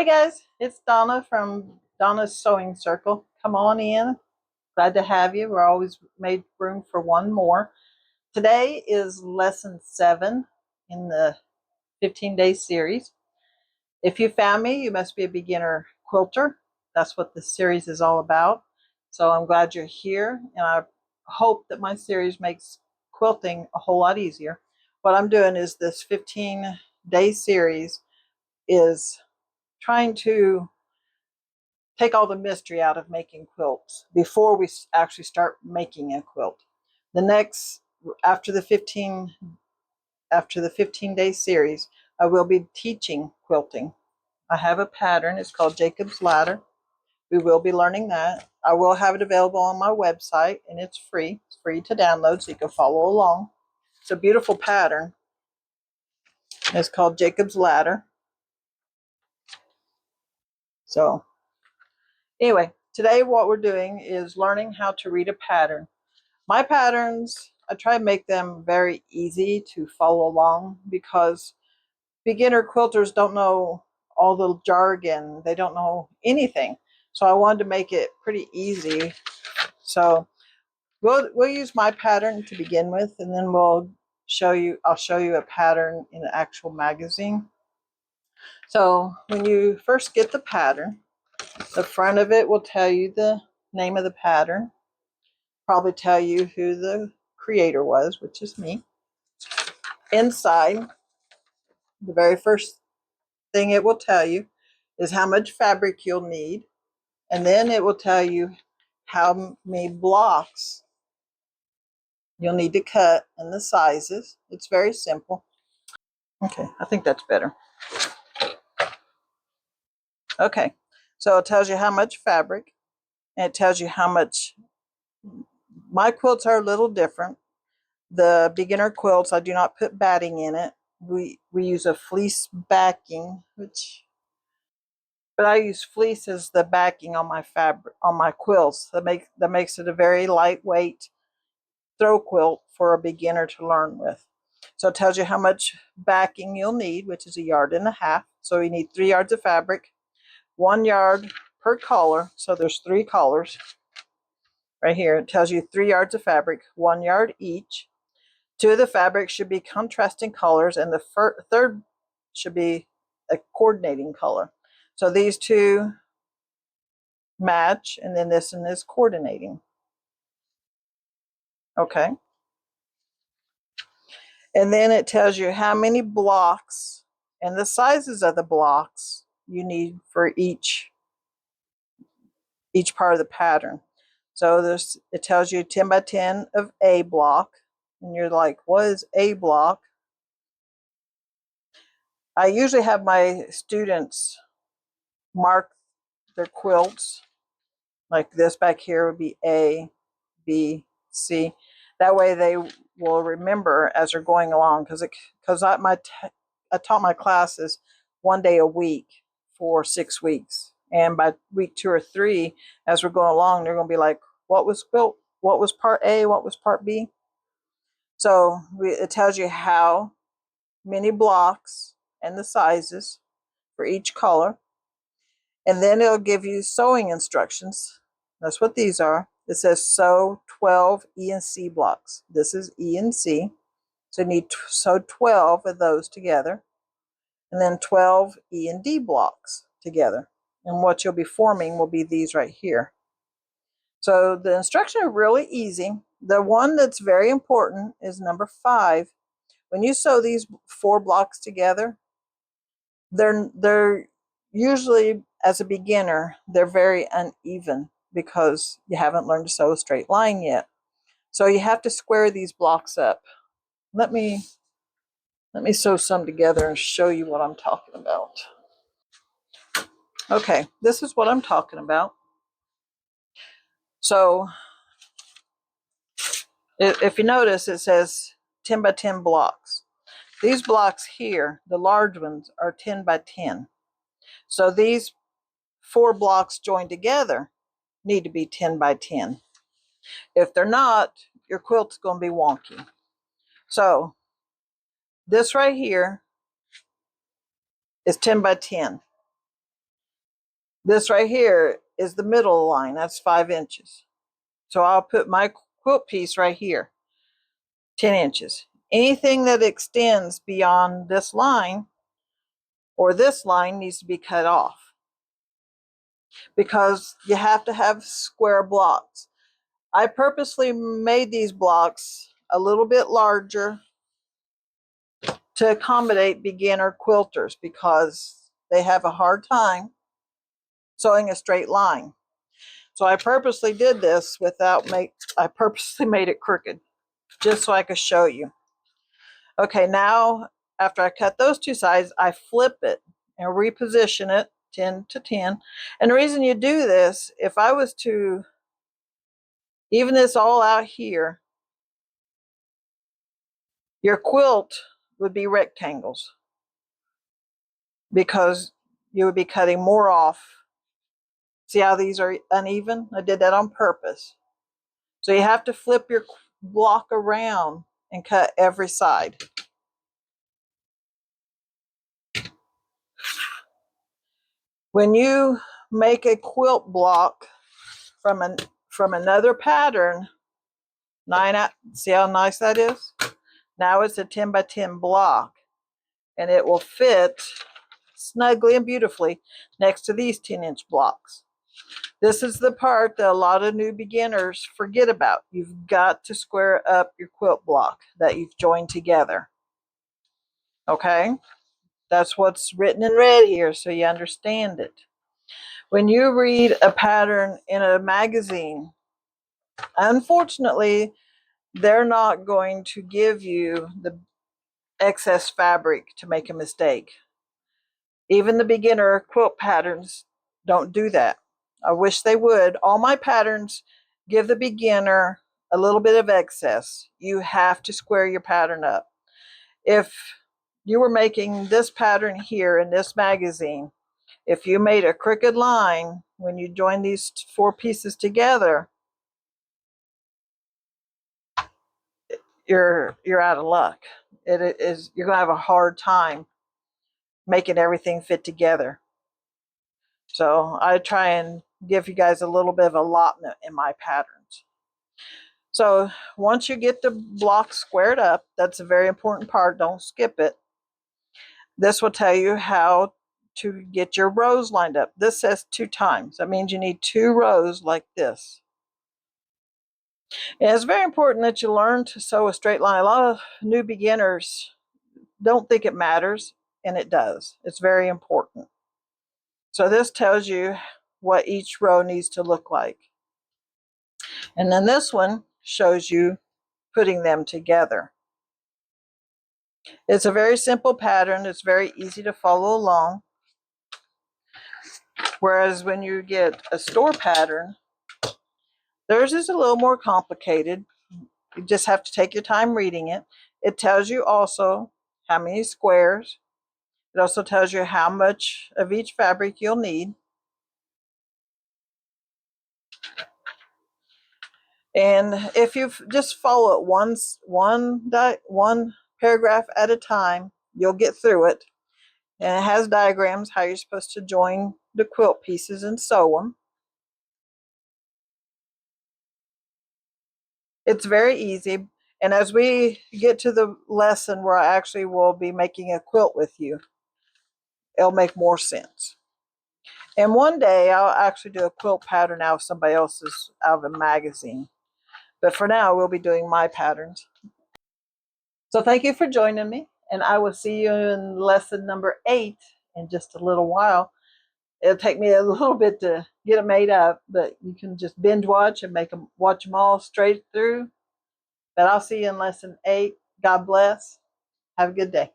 Hey guys, it's Donna from Donna's Sewing Circle. Come on in. Glad to have you. We're always made room for one more. Today is lesson 7 in the 15-day series. If you found me, you must be a beginner quilter. That's what this series is all about. So I'm glad you're here, and I hope that my series makes quilting a whole lot easier. What I'm doing is this 15-day series is trying to take all the mystery out of making quilts before we actually start making a quilt. The next, after the 15-day series, I will be teaching quilting. I have a pattern. It's called Jacob's Ladder. We will be learning that. I will have it available on my website, and it's free. It's free to download, so you can follow along. It's a beautiful pattern. It's called Jacob's Ladder. So anyway, today what we're doing is learning how to read a pattern. My patterns, I try to make them very easy to follow along because beginner quilters don't know all the jargon. They don't know anything. So I wanted to make it pretty easy. So we'll use my pattern to begin with, and then I'll show you a pattern in the actual magazine. So when you first get the pattern, the front of it will tell you the name of the pattern, probably tell you who the creator was, which is me. Inside, the very first thing it will tell you is how much fabric you'll need, and then it will tell you how many blocks you'll need to cut and the sizes. It's very simple. Okay, I think that's better. Okay, so it tells you how much fabric, and it tells you how much. My quilts are a little different. The beginner quilts, I do not put batting in it. We use a fleece backing, but I use fleece as the backing on my fabric, on my quilts. That makes it a very lightweight throw quilt for a beginner to learn with. So it tells you how much backing you'll need, which is 1.5 yards. So you need 3 yards of fabric, 1 yard per color. So there's 3 colors. Right here, it tells you 3 yards of fabric, 1 yard each. 2 of the fabrics should be contrasting colors, and the third should be a coordinating color. So these 2 match, and then this and this coordinating. Okay. And then it tells you how many blocks and the sizes of the blocks you need for each part of the pattern. So it tells you 10 by 10 of A block, and you're like, what is A block? I usually have my students mark their quilts. Like this back here would be A, B, C. That way they will remember as they're going along, because I taught my classes 1 day a week for 6 weeks, and by week 2 or 3, as we're going along, they're going to be like, what was quilt? What was part A? What was part B? So it tells you how many blocks and the sizes for each color. And then it'll give you sewing instructions. That's what these are. It says sew 12 E and C blocks. This is E and C. So you need to sew 12 of those together. And then 12 E and D blocks together. And what you'll be forming will be these right here. So the instructions are really easy. The one that's very important is number 5. When you sew these 4 blocks together, they're usually, as a beginner, they're very uneven because you haven't learned to sew a straight line yet. So you have to square these blocks up. Let me sew some together and show you what I'm talking about. Okay, this is what I'm talking about. So if you notice, it says 10 by 10 blocks. These blocks here, the large ones, are 10 by 10. So these 4 blocks joined together need to be 10 by 10. If they're not, your quilt's going to be wonky. So this right here is 10 by 10. This right here is the middle line. That's 5 inches. So I'll put my quilt piece right here, 10 inches. Anything that extends beyond this line or this line needs to be cut off, because you have to have square blocks. I purposely made these blocks a little bit larger to accommodate beginner quilters, because they have a hard time sewing a straight line. So I purposely did this I purposely made it crooked just so I could show you. Okay, now after I cut those two sides, I flip it and reposition it 10 to 10. And the reason you do this, if I was to even this all out here, your quilt would be rectangles, because you would be cutting more off. See how these are uneven? I did that on purpose. So you have to flip your block around and cut every side. When you make a quilt block from another pattern, see how nice that is? Now it's a 10 by 10 block, and it will fit snugly and beautifully next to these 10-inch blocks. This is the part that a lot of new beginners forget about. You've got to square up your quilt block that you've joined together. Okay? That's what's written in red here, so you understand it. When you read a pattern in a magazine, unfortunately, they're not going to give you the excess fabric to make a mistake. Even the beginner quilt patterns don't do that. I wish they would. All my patterns give the beginner a little bit of excess. You have to square your pattern up. If you were making this pattern here in this magazine, if you made a crooked line when you join these 4 pieces together, you're out of luck. You're going to have a hard time making everything fit together. So I try and give you guys a little bit of allotment in my patterns. So once you get the block squared up, that's a very important part. Don't skip it. This will tell you how to get your rows lined up. This says 2 times. That means you need 2 rows like this. And it's very important that you learn to sew a straight line. A lot of new beginners don't think it matters, and it does. It's very important. So this tells you what each row needs to look like. And then this one shows you putting them together. It's a very simple pattern. It's very easy to follow along. Whereas when you get a store pattern, theirs is a little more complicated. You just have to take your time reading it. It tells you also how many squares. It also tells you how much of each fabric you'll need. And if you just follow it one paragraph at a time, you'll get through it. And it has diagrams how you're supposed to join the quilt pieces and sew them. It's very easy. And as we get to the lesson where I actually will be making a quilt with you, it'll make more sense. And one day I'll actually do a quilt pattern out of somebody else's, out of a magazine. But for now, we'll be doing my patterns. So thank you for joining me, and I will see you in lesson number 8 in just a little while. It'll take me a little bit to get them made up, but you can just binge watch and watch them all straight through. But I'll see you in lesson 8. God bless. Have a good day.